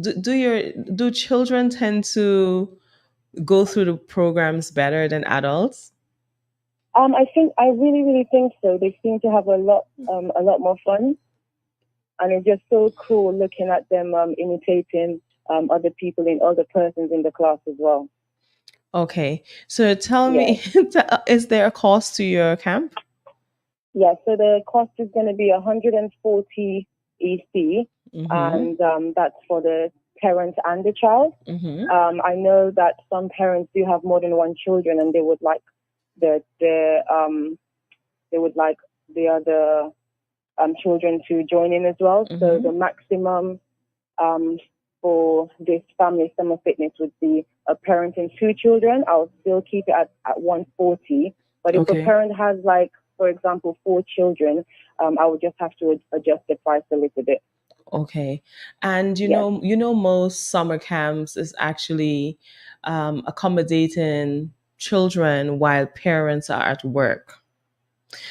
Do children tend to go through the programs better than adults? I really, really think so. They seem to have a lot more fun, and it's just so cool looking at them imitating other people in other persons in the class as well. Okay, so tell Yes. me, is there a cost to your camp? Yeah, so the cost is going to be 140 EC, Mm-hmm. and that's for the parent and the child. Mm-hmm. I know that some parents do have more than one children, and they would like they would like the other children to join in as well. So Mm-hmm. the maximum for this family summer fitness would be a parent and two children. I'll still keep it at 140. But if Okay. a parent has, like, for example, four children, I would just have to adjust the price a little bit. Okay. And Yes. most summer camps is actually accommodating children while parents are at work.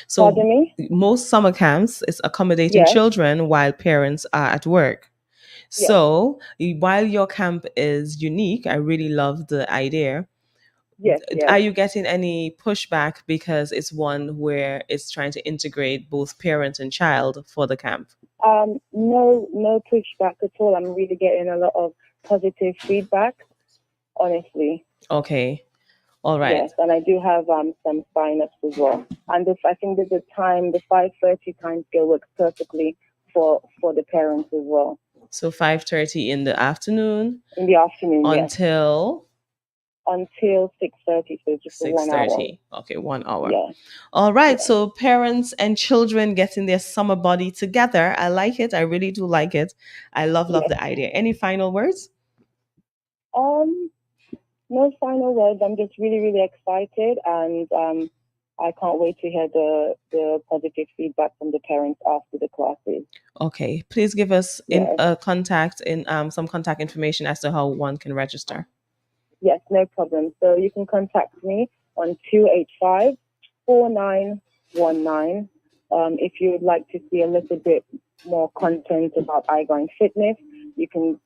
So Pardon me? most summer camps is accommodating Yes. children while parents are at work. Yes. So while your camp is unique, I really love the idea. Yes. Are Yes. you getting any pushback because it's one where it's trying to integrate both parent and child for the camp? No pushback at all. I'm really getting a lot of positive feedback, honestly. Okay. All right. Yes, and I do have some sign-ups as well. And I think that the 5:30 time scale works perfectly for the parents as well. So 5:30 in the afternoon In the afternoon, yes, until until 6:30, so just for 1 hour. 6:30. Okay, 1 hour. Yeah, All right. yeah. So parents and children getting their summer body together. I like it. I really do like it. I love Yes. the idea. Any final words? No final words. I'm just really, really excited, and I can't wait to hear the positive feedback from the parents after the classes. Okay. Please give us Yes. some contact information as to how one can register. Yes, no problem. So you can contact me on 285-4919. If you would like to see a little bit more content about iGrind Fitness, you can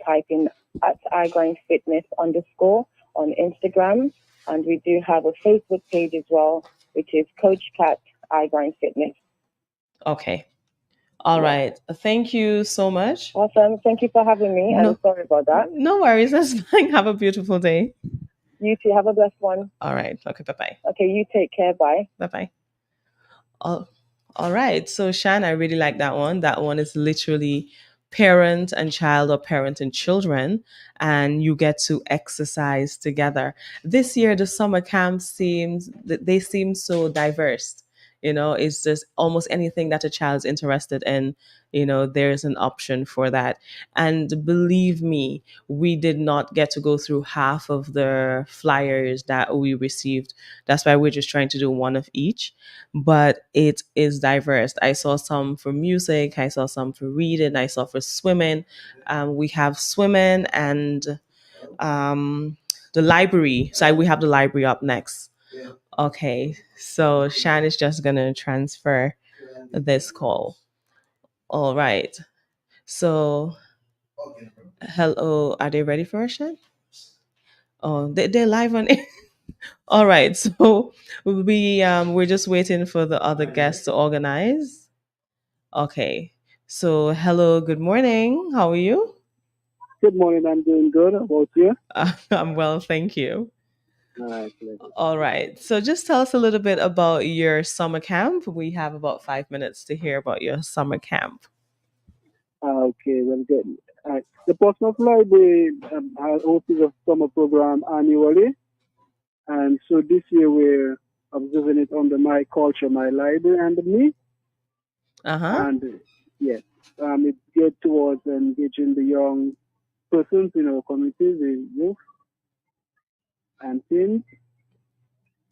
type in at @iGrindFitness _ on Instagram. And we do have a Facebook page as well, which is Coach Cat iGrind Fitness. Okay. All right. Thank you so much. Awesome. Thank you for having me. And No, I'm sorry about that. no worries. That's fine. Have a beautiful day. You too. Have a blessed one. All right. Okay. Bye-bye. Okay. You take care. Bye. Bye-bye. All right. So, Shan, I really like that one. That one is literally parent and child or parent and children, and you get to exercise together. This year, the summer camps they seem so diverse. It's just almost anything that a child's interested in. There's an option for that. And believe me, we did not get to go through half of the flyers that we received. That's why we're just trying to do one of each, but it is diverse. I saw some for music, I saw some for reading, I saw for swimming. We have swimming and the library. So we have the library up next. Okay, so Shan is just gonna transfer this call. All right. So hello, are they ready for us, Shan? Oh, they're live on it. All right, so we're just waiting for the other guests to organize. Okay. So, hello, good morning. How are you? Good morning. I'm doing good. How about you? I'm well, thank you. All right. All right. So, just tell us a little bit about your summer camp. We have about 5 minutes to hear about your summer camp. Okay. Well, good. The Portsmouth Library hosts a summer program annually, and so this year we're observing it under My Culture, My Library, and Me. And yes, it's geared towards engaging the young persons in our communities, the youth and teens.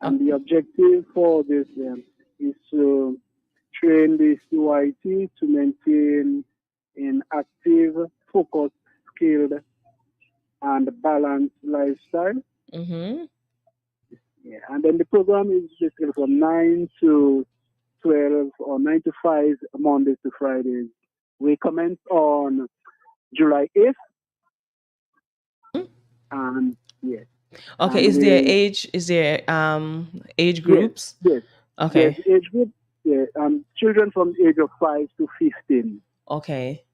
And the objective for this is to train the CYT to maintain an active, focused, skilled, and balanced lifestyle. Mm-hmm. Yeah. And then the program is basically from 9 to 12 or 9 to 5, Mondays to Fridays. We commence on July 8th. And yes. Okay, and is there age groups? Yes. Okay. There's age group. Yeah, children from the age of 5 to 15. Okay.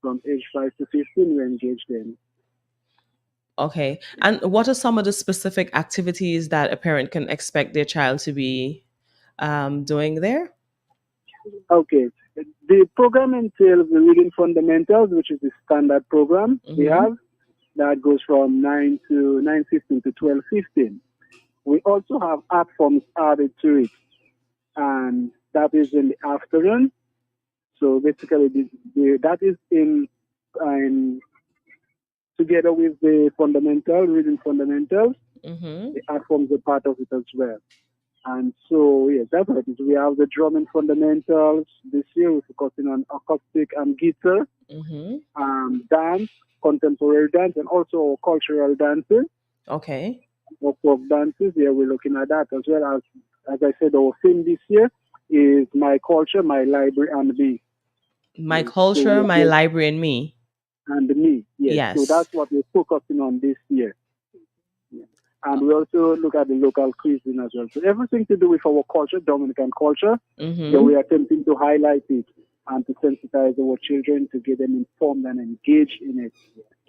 From age 5 to 15, we engage them. Okay. And what are some of the specific activities that a parent can expect their child to be doing there? Okay. The program entails the reading fundamentals, which is the standard program we have. That goes from 9 to 9:15 to 12:15. We also have art forms added to it, and that is in the afternoon. So basically, that is in together with the reading fundamentals. The art forms are part of it as well. And so, yes, that's what it is. We have the drumming fundamentals. This year, we're focusing on acoustic and guitar, dance, contemporary dance, and also cultural dances. Okay. Folk dances. Yeah, we're looking at that as well. As I said, our theme this year is My Culture, My Library, and Me. My Culture, My Library, and Me. And Me, yes. So that's what we're focusing on this year. And we also look at the local cuisine as well. So everything to do with our culture, Dominican culture, so we are attempting to highlight it and to sensitize our children to get them informed and engaged in it.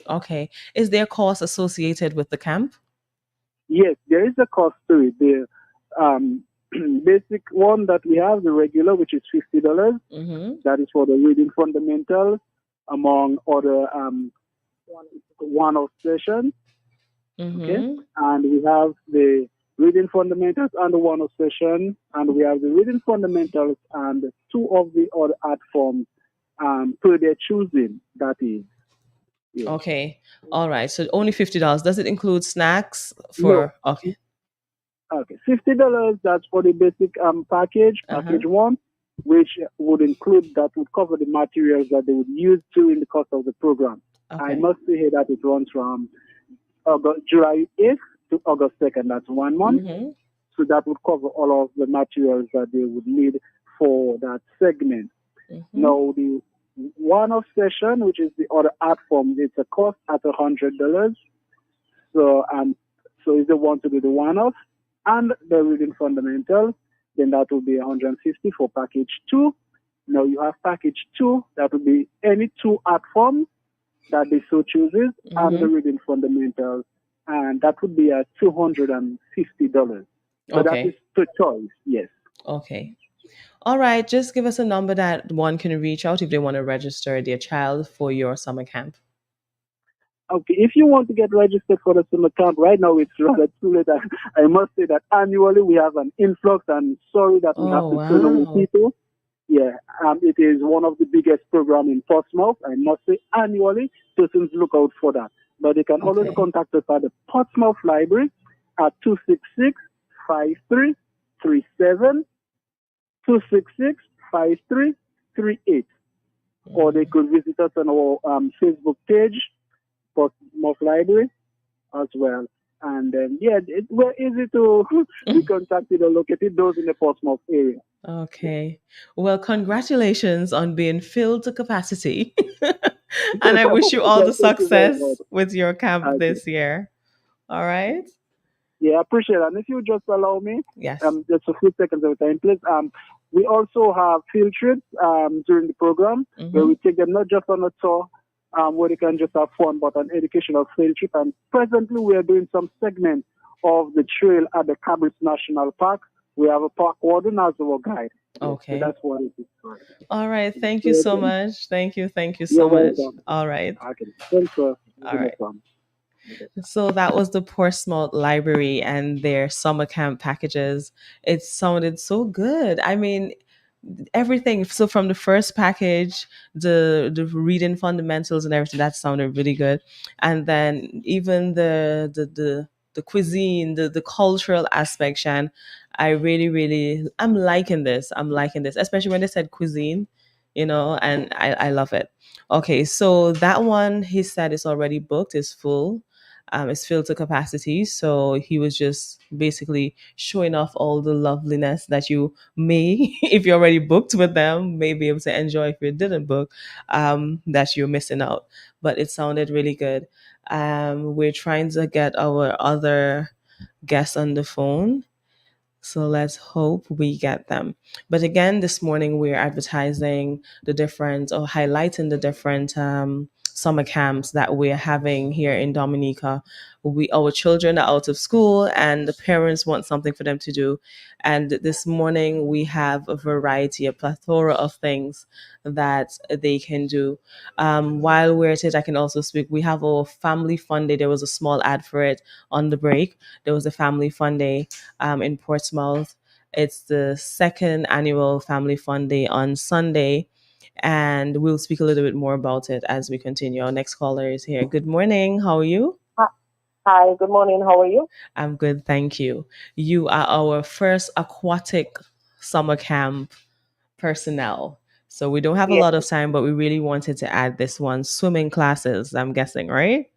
Okay. Is there a cost associated with the camp? Yes, there is a cost to it. The basic one that we have, the regular, which is $50. That is for the reading fundamentals, among other one-off sessions. Okay, and we have the reading fundamentals and the one-off session, and we have the reading fundamentals and 2 of the other art forms per their choosing. That is. Yeah. Okay. All right. So only $50. Does it include snacks for? No. Okay. Okay, $50. That's for the basic package 1, which would cover the materials that they would use during the course of the program. Okay. I must say here that it runs from July 8th to August 2nd. That's 1 month. So that would cover all of the materials that they would need for that segment. Now, the one-off session, which is the other art form. It's a cost at $100. So if they want to do the one-off and the reading fundamental, then that will be 150 for package two. Now you have package two, that will be any two art forms that they so chooses and the Mm-hmm. reading fundamentals. And that would be at $250. But that is Okay. per choice, yes. Okay. All right. Just give us a number that one can reach out if they want to register their child for your summer camp. Okay, if you want to get registered for the summer camp, right now it's rather too late. I must say that annually we have an influx, and sorry that we have Oh, to turn away wow. people. Yeah, it is one of the biggest program in Portsmouth. I must say annually, persons look out for that. But they can always Okay. contact us at the Portsmouth Library at 266-5337, 266-5338. Or they could visit us on our Facebook page, Portsmouth Library, as well. And yeah, we're easy to be contacted or located, those in the Portsmouth area. Okay. Well, congratulations on being filled to capacity. And I wish you all Yeah, the thank you very much. success with your camp Okay. this year. All right. Yeah, I appreciate it. And if you just allow me, Yes. just a few seconds of time, please. We also have field trips during the program where Mm-hmm. we take them not just on a tour where they can just have fun, but an educational field trip. And presently, we are doing some segments of the trail at the Cabot National Park. We have a park warden as our guide. Yes, so Okay. that's what it is. All right. Thank you So so again, much. Thank you. Thank you you're so much. welcome. All right. Okay, thanks for All giving us right. some. Okay. So that was the Portsmouth Library and their summer camp packages. It sounded so good. I mean, everything. So from the first package, the reading fundamentals and everything, that sounded really good. And then even the cuisine, the cultural aspect, Shan, I really, really, I'm liking this. I'm liking this, especially when they said cuisine, and I love it. Okay, so that one he said is already booked, is full. It's filled to capacity. So he was just basically showing off all the loveliness that you may, if you're already booked with them, may be able to enjoy if you didn't book, that you're missing out. But it sounded really good. We're trying to get our other guests on the phone. So let's hope we get them. But again, this morning we're advertising the different or highlighting the different summer camps that we're having here in Dominica. Our children are out of school and the parents want something for them to do. And this morning we have a variety, a plethora of things that they can do. While we're at it, I can also speak. We have our family fun day. There was a small ad for it on the break. There was a family fun day in Portsmouth. It's the second annual Family Fun Day on Sunday, and we'll speak a little bit more about it as we continue. Our next caller is here. Good morning. How are you? Hi, good morning. How are you? I'm good, thank you. You are our first aquatic summer camp personnel. So we don't have a Yes, lot of time, but we really wanted to add this one swimming classes, I'm guessing, right?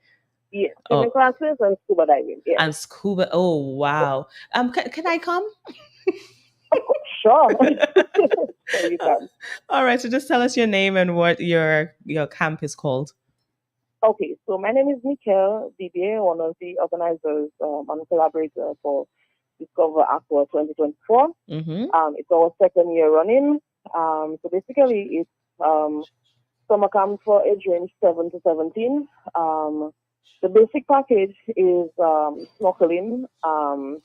yes. Swimming Oh, classes and scuba diving. Yes. and scuba. Oh, wow. Can I come? Sure. Sure, you can. All right, so just tell us your name and what your camp is called. Okay, so my name is Mikhail BBA, one of the organizers and collaborator for Discover Aqua 2024. Mm-hmm. It's our second year running. So basically, it's summer camp for age range 7 to 17. The basic package is snorkeling,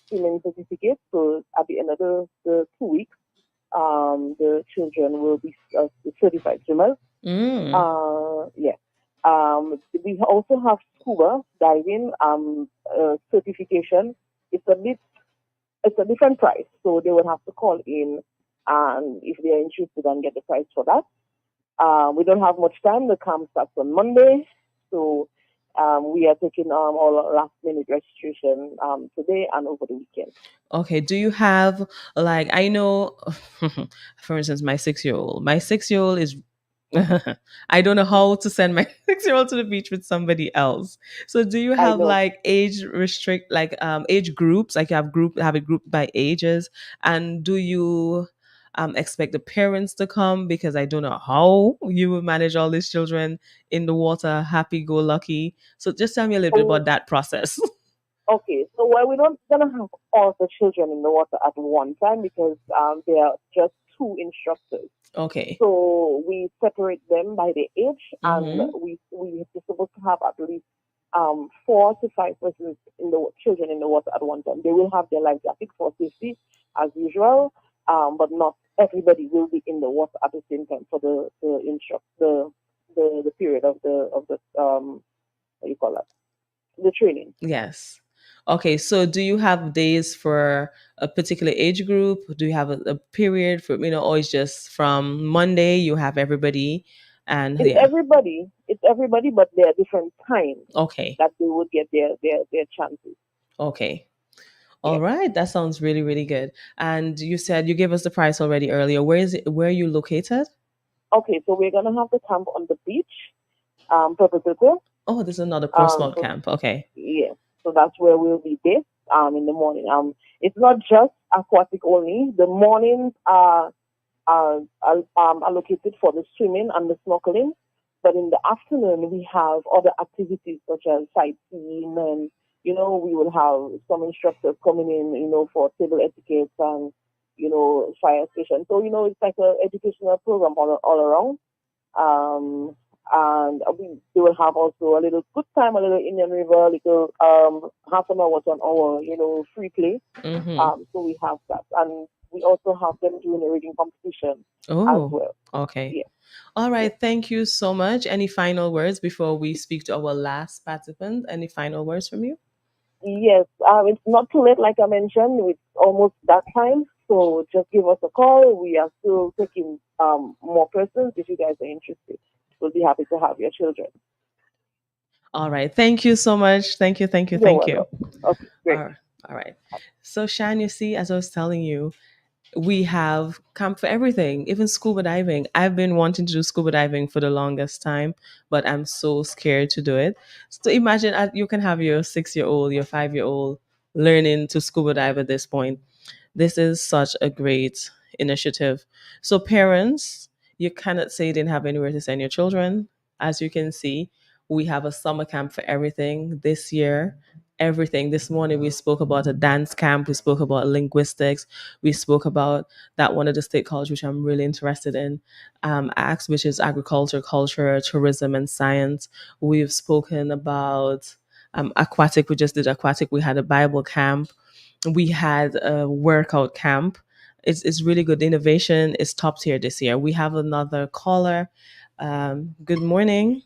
swimming certificate. So at the end of the 2 weeks, the children will be certified swimmers. Mm. Yeah. We also have scuba diving certification. It's a bit, it's a different price, so they will have to call in, and if they are interested, and get the price for that. We don't have much time. The camp starts on Monday, so we are taking all last minute registration today and over the weekend. Okay. Do you have, like, I know, for instance, my 6 year old. My 6 year old is I don't know how to send my 6 year old to the beach with somebody else. So do you I have know. like age groups? Like you have it grouped by ages, and do you expect the parents to come because I don't know how you will manage all these children in the water, happy go lucky. So just tell me a little bit Oh, about that process. okay. So well, we don't gonna have all the children in the water at one time because there are just two instructors. Okay. So we separate them by the age, and Mm-hmm. we are supposed to have at least 4 to 5 persons in the children in the water at one time. They will have their life jackets for safety as usual, but not everybody will be in the water at the same time for the instruct the period of the what do you call that, the training. Yes. Okay, so do you have days for a particular age group? Do you have a period for, or it's just from Monday you have everybody and It's yeah. everybody. It's everybody, but there are different times Okay. that they would get their chances. Okay. All Yes. right, that sounds really, really good. And you said you gave us the price already earlier. Where is it? Where are you located? Okay, so we're gonna have the camp on the beach, Purple. Oh, this is another Portsmouth So camp. Okay. yes, so that's where we'll be based. In the morning. It's not just aquatic only. The mornings are allocated for the swimming and the snorkeling, but in the afternoon we have other activities such as sightseeing, and we will have some instructors coming in, for table etiquette and fire station. So it's like an educational program all around. Um, and they will have also a little good time, a little Indian River, a little half an hour to an hour, free play. Mm-hmm. So we have that, and we also have them doing a reading competition as Oh, well. okay. Yeah, All yeah. right. Thank you so much. Any final words before we speak to our last participant? Any final words from you? Yes, it's not too late, like I mentioned. It's almost that time, so just give us a call. We are still taking more persons. If you guys are interested, we'll be happy to have your children. All right. Thank you so much. Thank you. Thank you. You're Thank you. welcome. Okay, great. All right. All right. So, Shan, you see, as I was telling you, we have camp for everything, even scuba diving. I've been wanting to do scuba diving for the longest time, but I'm so scared to do it. So imagine you can have your 6 year old, your 5 year old learning to scuba dive at this point. This is such a great initiative. So, parents, you cannot say you didn't have anywhere to send your children. As you can see, we have a summer camp for everything this year. Everything. This morning, we spoke about a dance camp, we spoke about linguistics, we spoke about that one of the state college, which I'm really interested in, ACTS, which is agriculture, culture, tourism, and science. We've spoken about aquatic. We just did aquatic. We had a Bible camp, we had a workout camp. It's really good. The innovation is top tier this year. We have another caller. Good morning.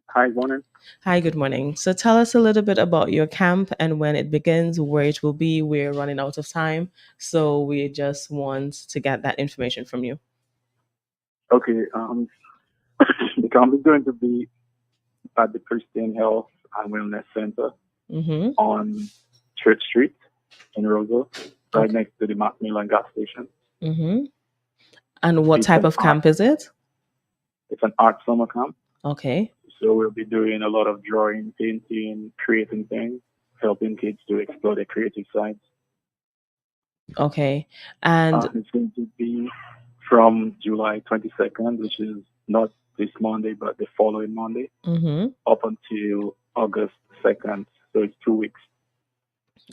Hi, morning. Hi, good morning. So tell us a little bit about your camp and when it begins, where it will be. We're running out of time, so we just want to get that information from you. Okay, the camp is going to be at the Pristine Health and Wellness Center Mm-hmm. on Church Street in Roseville, right Okay. next to the Macmillan gas station. Mm-hmm. And what It's type an of art, camp is it? it's an art summer camp. Okay. So we'll be doing a lot of drawing, painting, creating things, helping kids to explore their creative sides. Okay. And It's going to be from July 22nd, which is not this Monday, but the following Monday, mm-hmm. up until August 2nd. So it's 2 weeks.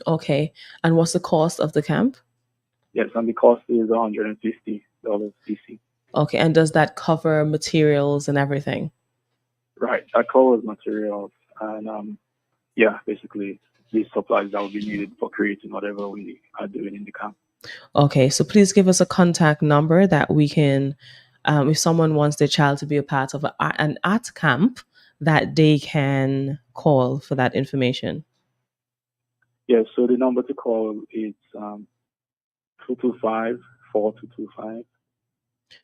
Okay. And what's the cost of the camp? Yes, and the cost is $150 DC. Okay. And does that cover materials and everything? Right. That covers materials and yeah, basically these supplies that will be needed for creating whatever we are doing in the camp. Okay, so please give us a contact number that we can, if someone wants their child to be a part of an art camp, that they can call for that information. Yeah, so the number to call is 225 4225.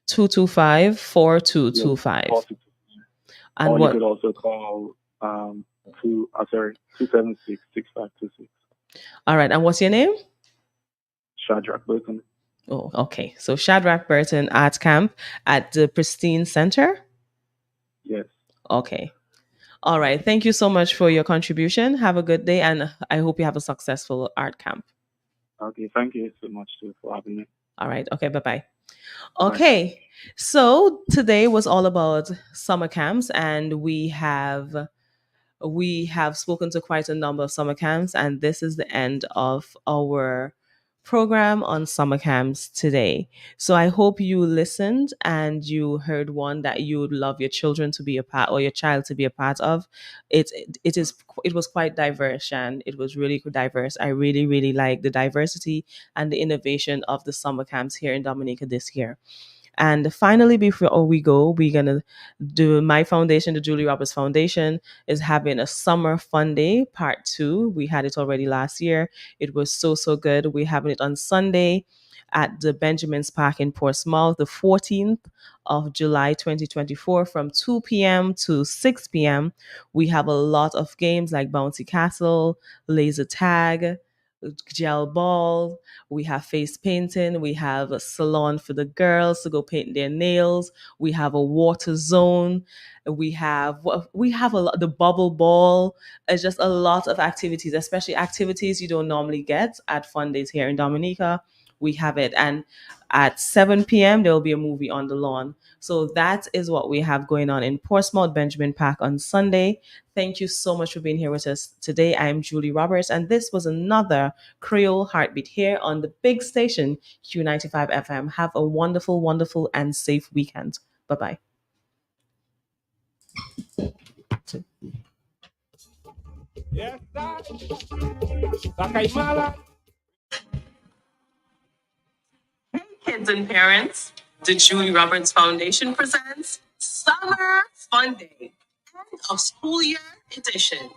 225 Yes, 4225. 4225. And Or you what? could also call 276 6526. All right, and what's your name? Shadrach Burton. Oh, okay. So Shadrach Burton Art Camp at the Pristine Center. Yes. Okay. All right. Thank you so much for your contribution. Have a good day, and I hope you have a successful art camp. Okay, thank you so much too for having me. All right. Okay. Bye bye. Okay, so today was all about summer camps, and we have spoken to quite a number of summer camps, and this is the end of our program on summer camps today. So I hope you listened and you heard one that you would love your children to be a part, or your child to be a part of. It was quite diverse, and it was really diverse. I really really like the diversity and the innovation of the summer camps here in Dominica this year. And finally, before we go, we're gonna do my foundation, the Julie Roberts Foundation, is having a summer fun day part 2. We had it already last year. It was so good. We're having it on Sunday at the Benjamin's Park in Portsmouth, the 14th of July 2024, from 2 p.m. to 6 p.m. We have a lot of games like Bouncy Castle, Laser Tag, gel ball. We have face painting. We have a salon for the girls to go paint their nails. We have a water zone. We have a lot, the bubble ball. It's just a lot of activities, especially activities you don't normally get at fun days here in Dominica. We have it, and at 7 p.m. there will be a movie on the lawn. So that is what we have going on in Portsmouth Benjamin Park on Sunday. Thank you so much for being here with us today. I am Julie Roberts, and this was another Creole Heartbeat here on the big station, Q95 FM. Have a wonderful, wonderful, and safe weekend. Bye bye. Yes, sir. Mala. Kids and parents, the Julie Roberts Foundation presents Summer Fun Day, end of school year edition.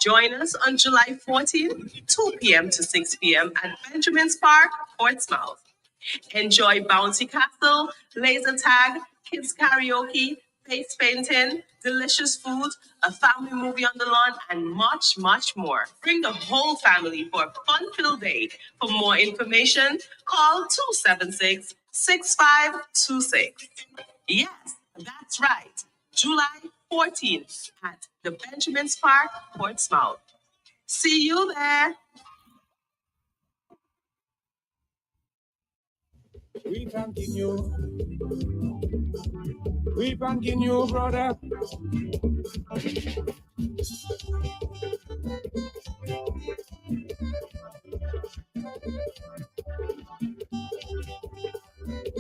Join us on July 14th, 2 p.m. to 6 p.m. at Benjamin's Park, Portsmouth. Enjoy Bouncy Castle, laser tag, kids karaoke, face painting, delicious food, a family movie on the lawn, and much more. Bring the whole family for a fun-filled day. For more information, call 276-6526. Yes, that's right. July 14th at the Benjamin's Park, Portsmouth. See you there. We thanking you. We thanking you, brother.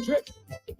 Trip.